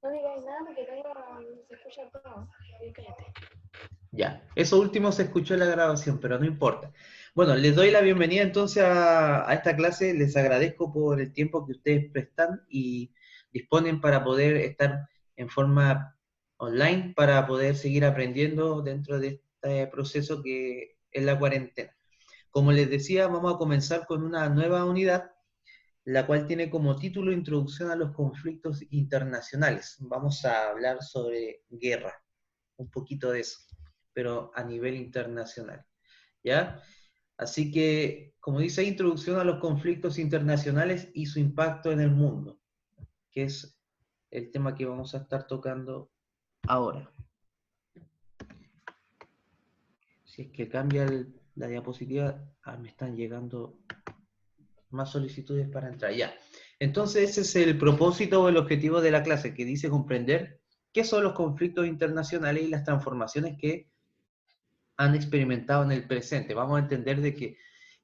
No digáis nada porque se escucha todo. Cállate. Ya, eso último se escuchó en la grabación, pero no importa. Bueno, les doy la bienvenida entonces a esta clase. Les agradezco por el tiempo que ustedes prestan y disponen para poder estar en forma online, para poder seguir aprendiendo dentro de este proceso que es la cuarentena. Como les decía, vamos a comenzar con una nueva unidad, la cual tiene como título Introducción a los conflictos internacionales. Vamos a hablar sobre guerra, un poquito de eso, pero a nivel internacional, ¿ya? Así que, como dice, Introducción a los conflictos internacionales y su impacto en el mundo, que es el tema que vamos a estar tocando ahora. Si es que cambia la diapositiva, me están llegando más solicitudes para entrar. Ya. Entonces, ese es el propósito o el objetivo de la clase, que dice comprender qué son los conflictos internacionales y las transformaciones que han experimentado en el presente. Vamos a entender de que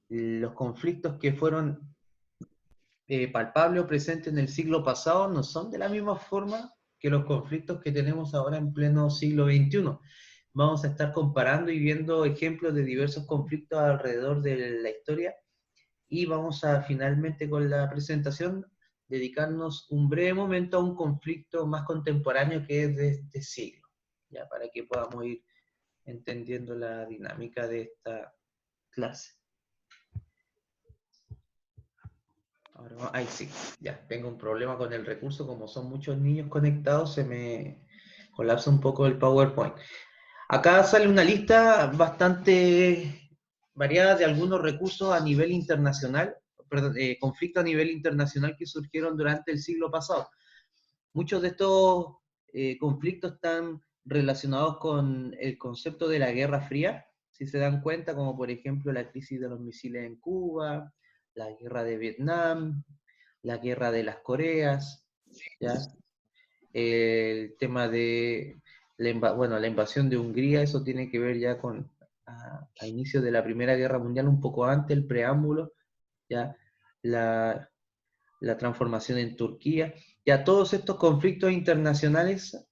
los conflictos que fueron palpables o presentes en el siglo pasado no son de la misma forma que los conflictos que tenemos ahora en pleno siglo XXI. Vamos a estar comparando y viendo ejemplos de diversos conflictos alrededor de la historia y vamos a finalmente con la presentación dedicarnos un breve momento a un conflicto más contemporáneo que es de este siglo, ya para que podamos ir entendiendo la dinámica de esta clase. Ahora, ahí sí, ya, tengo un problema con el recurso, como son muchos niños conectados, se me colapsa un poco el PowerPoint. Acá sale una lista bastante variada de algunos recursos a nivel internacional, perdón, conflictos a nivel internacional que surgieron durante el siglo pasado. Muchos de estos conflictos están relacionados con el concepto de la Guerra Fría, si se dan cuenta, como por ejemplo la crisis de los misiles en Cuba, la guerra de Vietnam, la guerra de las Coreas, ¿ya? El tema de la invasión de Hungría, eso tiene que ver ya con a inicio de la Primera Guerra Mundial, un poco antes, el preámbulo, ya la, la transformación en Turquía, ya todos estos conflictos internacionales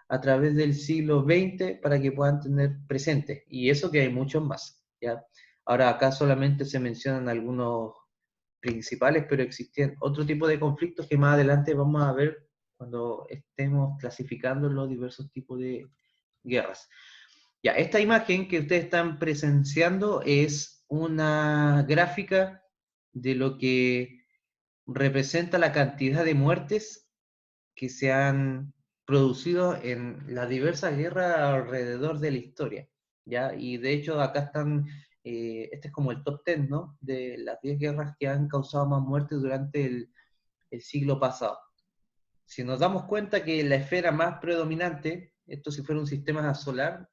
a través del siglo XX para que puedan tener presente, y eso que hay muchos más, ¿ya? Ahora acá solamente se mencionan algunos principales, pero existían otro tipo de conflictos que más adelante vamos a ver cuando estemos clasificando los diversos tipos de guerras. Ya, esta imagen que ustedes están presenciando es una gráfica de lo que representa la cantidad de muertes que se han producido en las diversas guerras alrededor de la historia, ¿ya? Y de hecho acá están, este es como el top 10, ¿no? De las 10 guerras que han causado más muertes durante el siglo pasado. Si nos damos cuenta que la esfera más predominante, esto si fuera un sistema solar,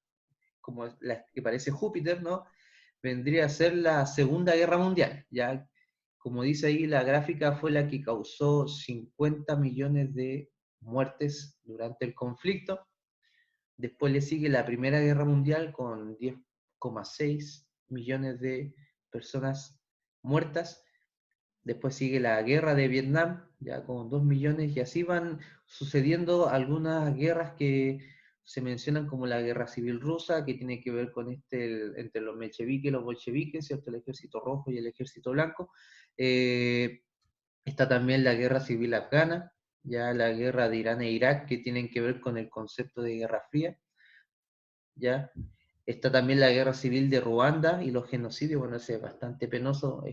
como la que parece Júpiter, ¿no? Vendría a ser la Segunda Guerra Mundial, ¿ya? Como dice ahí, la gráfica fue la que causó 50 millones de muertes durante el conflicto. Después le sigue la Primera Guerra Mundial con 10,6 millones de personas muertas. Después sigue la Guerra de Vietnam, ya con 2 millones, y así van sucediendo algunas guerras que se mencionan como la Guerra Civil Rusa, que tiene que ver con entre los mencheviques y los bolcheviques, ¿cierto? El Ejército Rojo y el Ejército Blanco. Eh, Está también la Guerra Civil Afgana, ya la Guerra de Irán e Irak, que tienen que ver con el concepto de Guerra Fría, ¿ya? Está también la Guerra Civil de Ruanda y los genocidios, bueno, ese es bastante penoso,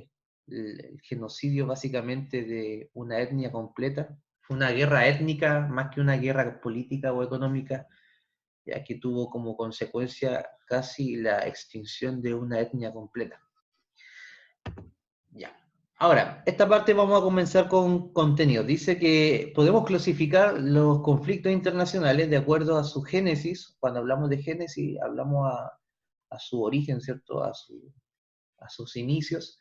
el genocidio básicamente de una etnia completa, una guerra étnica más que una guerra política o económica, ya que tuvo como consecuencia casi la extinción de una etnia completa. Ya. Ahora, esta parte vamos a comenzar con contenido. Dice que podemos clasificar los conflictos internacionales de acuerdo a su génesis. Cuando hablamos de génesis, hablamos a su origen, ¿cierto? A sus inicios.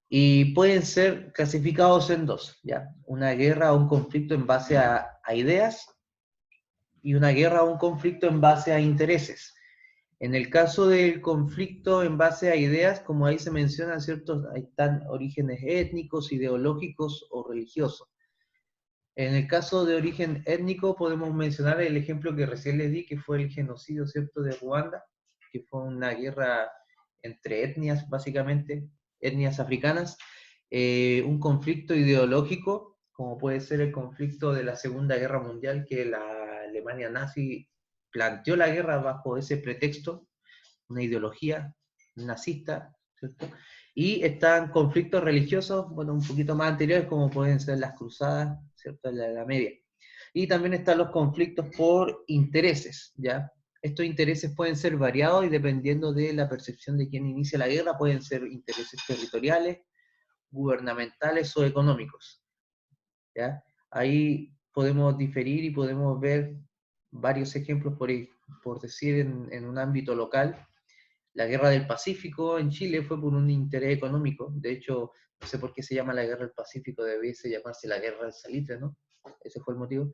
Y pueden ser clasificados en dos, ¿ya? Una guerra o un conflicto en base a ideas y una guerra o un conflicto en base a intereses. En el caso del conflicto en base a ideas, como ahí se mencionan, ¿cierto? Ahí están orígenes étnicos, ideológicos o religiosos. En el caso de origen étnico, podemos mencionar el ejemplo que recién les di, que fue el genocidio, ¿cierto?, de Ruanda, que fue una guerra entre etnias, básicamente, etnias africanas, un conflicto ideológico, como puede ser el conflicto de la Segunda Guerra Mundial, que la Alemania nazi planteó la guerra bajo ese pretexto, una ideología nazista, ¿cierto? Y están conflictos religiosos, bueno, un poquito más anteriores, como pueden ser las cruzadas, ¿cierto?, en la Edad Media. Y también están los conflictos por intereses, ¿ya? Estos intereses pueden ser variados y dependiendo de la percepción de quien inicia la guerra, pueden ser intereses territoriales, gubernamentales o económicos, ¿ya? Ahí podemos diferir y podemos ver varios ejemplos, por decir, en un ámbito local. La guerra del Pacífico en Chile fue por un interés económico. De hecho, no sé por qué se llama la guerra del Pacífico, debiese llamarse la guerra del salitre, ¿no? Ese fue el motivo.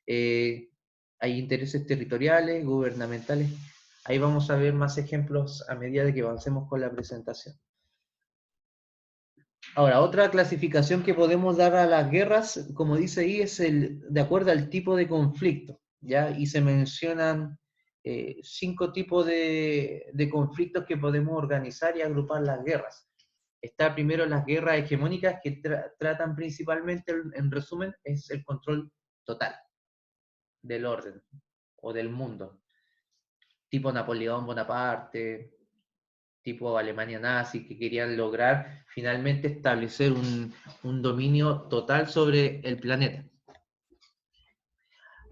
Hay intereses territoriales, gubernamentales. Ahí vamos a ver más ejemplos a medida de que avancemos con la presentación. Ahora, otra clasificación que podemos dar a las guerras, como dice ahí, es de acuerdo al tipo de conflicto, ¿ya? Y se mencionan 5 tipos de conflictos que podemos organizar y agrupar las guerras. Está primero las guerras hegemónicas, que tratan principalmente, en resumen, es el control total del orden o del mundo, tipo Napoleón Bonaparte, tipo Alemania nazi, que querían lograr finalmente establecer un dominio total sobre el planeta.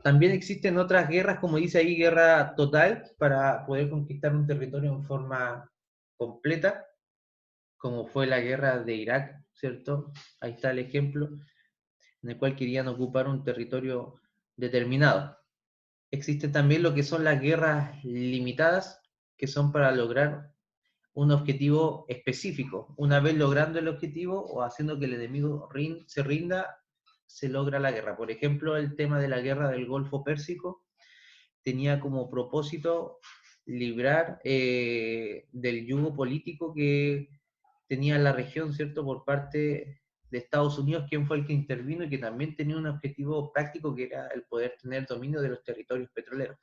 También existen otras guerras, como dice ahí, guerra total, para poder conquistar un territorio en forma completa, como fue la guerra de Irak, ¿cierto? Ahí está el ejemplo, en el cual querían ocupar un territorio determinado. Existe también lo que son las guerras limitadas, que son para lograr un objetivo específico. Una vez logrando el objetivo o haciendo que el enemigo se rinda, se logra la guerra. Por ejemplo, el tema de la guerra del Golfo Pérsico tenía como propósito librar del yugo político que tenía la región, ¿cierto?, por parte de Estados Unidos, quien fue el que intervino y que también tenía un objetivo práctico, que era el poder tener dominio de los territorios petroleros.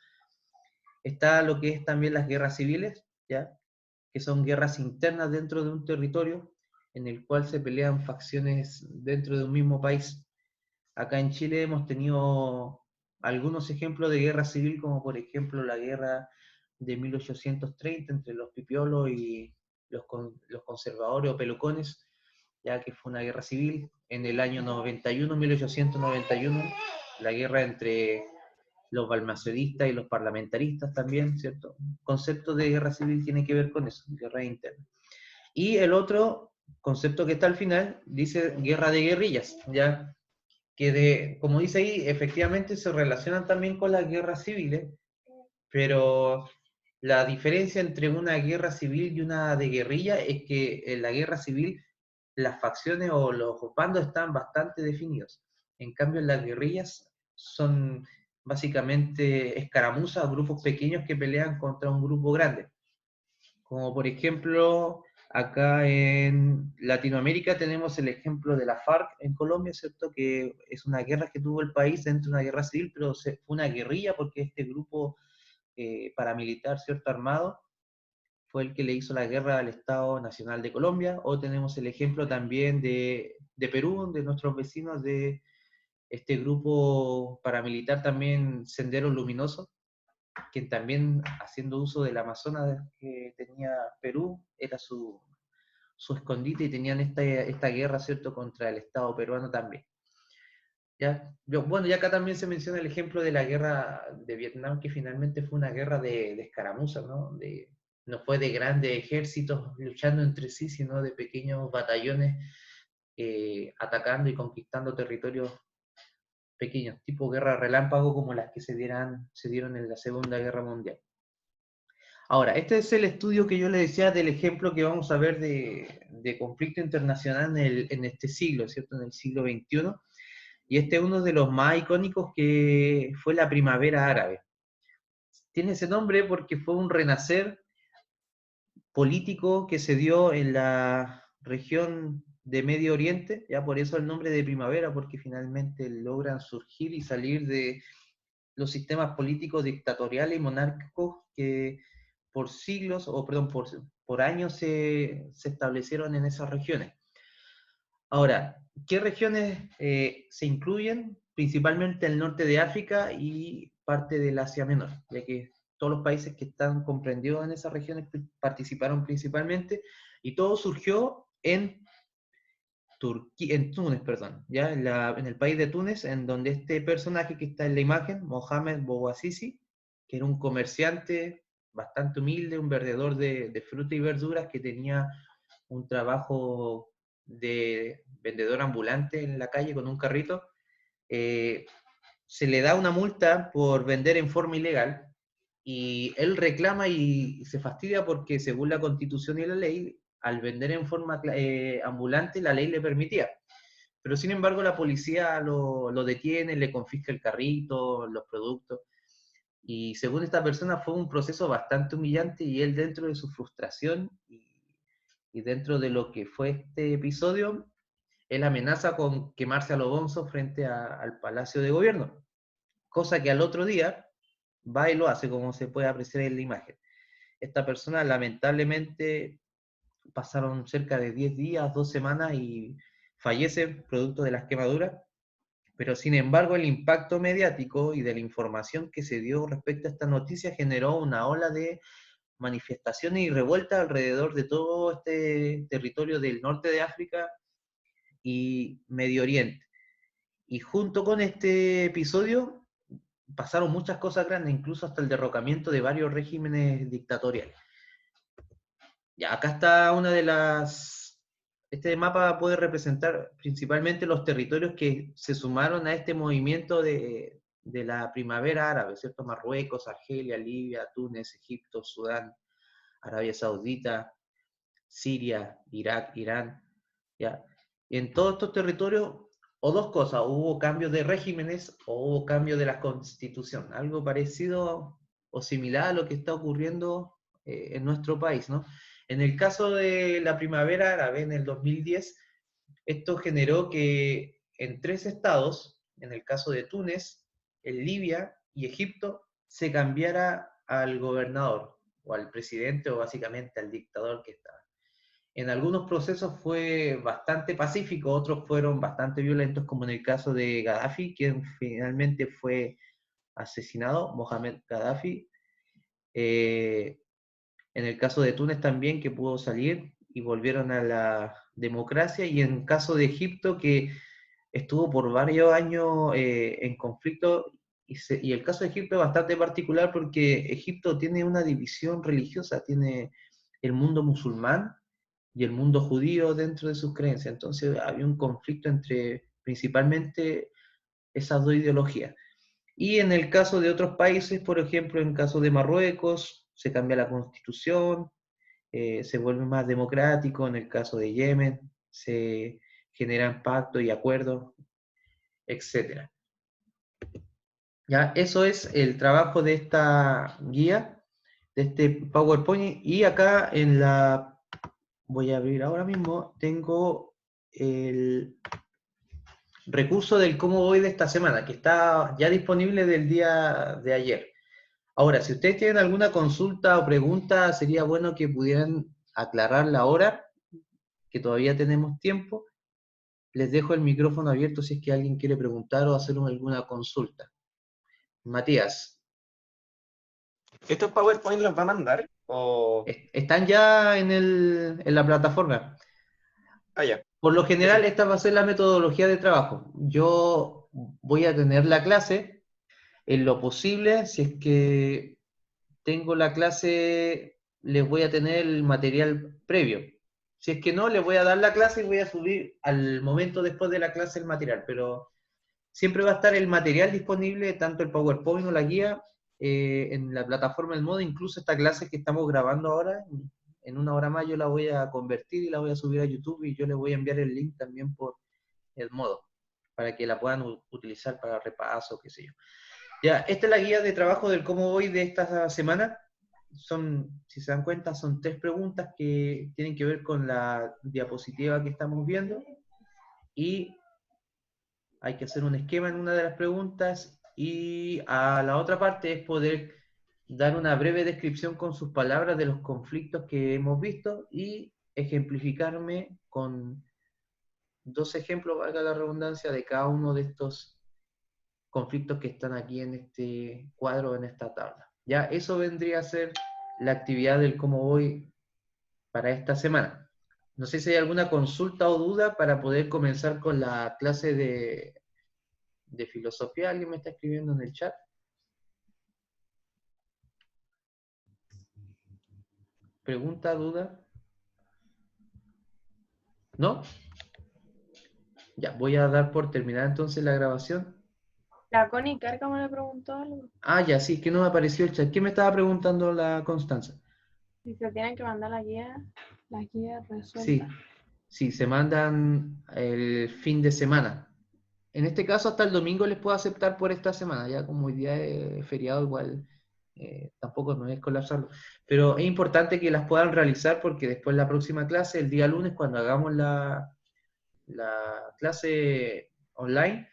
Está lo que es también las guerras civiles, ¿ya?, que son guerras internas dentro de un territorio en el cual se pelean facciones dentro de un mismo país. Acá en Chile hemos tenido algunos ejemplos de guerra civil, como por ejemplo la guerra de 1830 entre los pipiolos y los conservadores o pelucones, ya que fue una guerra civil. En el año 91, 1891, la guerra entre los balmacedistas y los parlamentaristas también, ¿cierto? El concepto de guerra civil tiene que ver con eso, guerra interna. Y el otro concepto que está al final dice guerra de guerrillas, ¿ya? Como dice ahí, efectivamente se relacionan también con las guerras civiles, pero la diferencia entre una guerra civil y una de guerrilla es que en la guerra civil las facciones o los bandos están bastante definidos. En cambio, en las guerrillas son básicamente escaramuzas, grupos pequeños que pelean contra un grupo grande. Como por ejemplo, acá en Latinoamérica tenemos el ejemplo de la FARC en Colombia, ¿cierto? Que es una guerra que tuvo el país dentro de una guerra civil, pero fue una guerrilla porque este grupo paramilitar, ¿cierto?, armado, fue el que le hizo la guerra al Estado Nacional de Colombia. O tenemos el ejemplo también de Perú, de nuestros vecinos, de este grupo paramilitar también, Sendero Luminoso, quien también, haciendo uso del Amazonas que tenía Perú, era su escondite, y tenían esta guerra, ¿cierto?, contra el Estado peruano también. ¿Ya? Bueno, y acá también se menciona el ejemplo de la guerra de Vietnam, que finalmente fue una guerra de escaramuzas, ¿no? No fue de grandes ejércitos luchando entre sí, sino de pequeños batallones atacando y conquistando territorios pequeños, tipo guerra relámpago, como las que se dieron en la Segunda Guerra Mundial. Ahora, este es el estudio que yo le decía del ejemplo que vamos a ver de conflicto internacional en este siglo, ¿cierto? En el siglo XXI. Y este es uno de los más icónicos, que fue la Primavera Árabe. Tiene ese nombre porque fue un renacer político que se dio en la región de Medio Oriente, ya por eso el nombre de primavera, porque finalmente logran surgir y salir de los sistemas políticos dictatoriales y monárquicos que por siglos, o perdón, por años se establecieron en esas regiones. Ahora, ¿qué regiones se incluyen? Principalmente el norte de África y parte del Asia Menor, ya que todos los países que están comprendidos en esas regiones participaron principalmente, y todo surgió en en Túnez, perdón, ¿ya? En el país de Túnez, en donde este personaje que está en la imagen, Mohamed Bouazizi, que era un comerciante bastante humilde, un vendedor de fruta y verduras que tenía un trabajo de vendedor ambulante en la calle con un carrito, eh, se le da una multa por vender en forma ilegal y él reclama y se fastidia porque según la Constitución y la ley, al vender en forma ambulante la ley le permitía. Pero sin embargo la policía lo detiene, le confisca el carrito, los productos. Y según esta persona fue un proceso bastante humillante y él dentro de su frustración y dentro de lo que fue este episodio, él amenaza con quemarse a lo bonzo frente al Palacio de Gobierno. Cosa que al otro día va y lo hace, como se puede apreciar en la imagen. Esta persona lamentablemente pasaron cerca de 10 días, 2 semanas y fallece producto de las quemaduras, pero sin embargo el impacto mediático y de la información que se dio respecto a esta noticia generó una ola de manifestaciones y revueltas alrededor de todo este territorio del norte de África y Medio Oriente. Y junto con este episodio pasaron muchas cosas grandes, incluso hasta el derrocamiento de varios regímenes dictatoriales. Ya, acá está una de las... Este mapa puede representar principalmente los territorios que se sumaron a este movimiento de la primavera árabe, ¿cierto? Marruecos, Argelia, Libia, Túnez, Egipto, Sudán, Arabia Saudita, Siria, Irak, Irán, ¿ya? En todos estos territorios, o dos cosas, hubo cambios de regímenes o hubo cambios de la constitución, algo parecido o similar a lo que está ocurriendo en nuestro país, ¿no? En el caso de la primavera árabe en el 2010, esto generó que en 3 estados, en el caso de Túnez, en Libia y Egipto, se cambiara al gobernador o al presidente o básicamente al dictador que estaba. En algunos procesos fue bastante pacífico, otros fueron bastante violentos, como en el caso de Gaddafi, quien finalmente fue asesinado, Mohamed Gaddafi. En el caso de Túnez también, que pudo salir y volvieron a la democracia. Y en el caso de Egipto, que estuvo por varios años en conflicto. Y el caso de Egipto es bastante particular porque Egipto tiene una división religiosa, tiene el mundo musulmán y el mundo judío dentro de sus creencias. Entonces había un conflicto entre principalmente esas dos ideologías. Y en el caso de otros países, por ejemplo, en el caso de Marruecos, se cambia la constitución, se vuelve más democrático. En el caso de Yemen, se generan pactos y acuerdos, etc. Ya, eso es el trabajo de esta guía, de este PowerPoint. Y acá en la, voy a abrir ahora mismo, tengo el recurso del cómo voy de esta semana, que está ya disponible del día de ayer. Ahora, si ustedes tienen alguna consulta o pregunta, sería bueno que pudieran aclararla ahora, que todavía tenemos tiempo. Les dejo el micrófono abierto si es que alguien quiere preguntar o hacer alguna consulta. Matías, ¿Estos PowerPoint los va a mandar? O... están ya en la plataforma. Ah, ya. Por lo general, Perfecto. esta va a ser la metodología de trabajo. Yo voy a tener la clase en lo posible, si es que tengo la clase, les voy a tener el material previo. Si es que no, les voy a dar la clase y voy a subir al momento después de la clase el material, pero siempre va a estar el material disponible, tanto el PowerPoint o la guía, en la plataforma del modo. Incluso esta clase que estamos grabando ahora, en una hora más yo la voy a convertir y la voy a subir a YouTube, y yo les voy a enviar el link también por el modo, para que la puedan utilizar para repaso, qué sé yo. Ya, esta es la guía de trabajo del cómo voy de esta semana. si se dan cuenta, son 3 preguntas que tienen que ver con la diapositiva que estamos viendo, y hay que hacer un esquema en una de las preguntas, y a la otra parte es poder dar una breve descripción con sus palabras de los conflictos que hemos visto y ejemplificarme con 2 ejemplos, valga la redundancia, de cada uno de estos conflictos que están aquí en este cuadro, en esta tabla. Ya, eso vendría a ser la actividad del cómo voy para esta semana. No sé si hay alguna consulta o duda para poder comenzar con la clase de filosofía. ¿Alguien me está escribiendo en el chat? ¿Pregunta, duda? ¿No? Ya, voy a dar por terminada entonces la grabación. La Connie Cárcamo le preguntó algo. Ah, ya, sí, es que no me apareció el chat. ¿Qué me estaba preguntando la Constanza? Si se tienen que mandar la guía resuelta. Sí, sí, se mandan el fin de semana. En este caso, hasta el domingo les puedo aceptar por esta semana. Ya como hoy día es feriado, igual tampoco no es colapsarlo. Pero es importante que las puedan realizar porque después la próxima clase, el día lunes, cuando hagamos la clase online,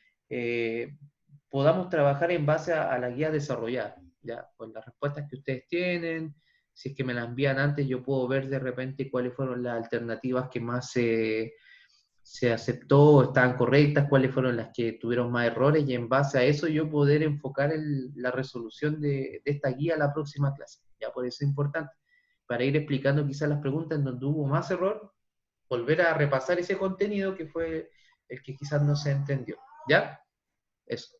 podamos trabajar en base a la guía desarrollada, ¿ya? Con las respuestas que ustedes tienen. Si es que me las envían antes, yo puedo ver de repente cuáles fueron las alternativas que más se aceptó o estaban correctas, cuáles fueron las que tuvieron más errores, y en base a eso yo poder enfocar la resolución de esta guía a la próxima clase. Ya, por eso es importante, para ir explicando quizás las preguntas en donde hubo más error, volver a repasar ese contenido que fue el que quizás no se entendió. ¿Ya? Eso.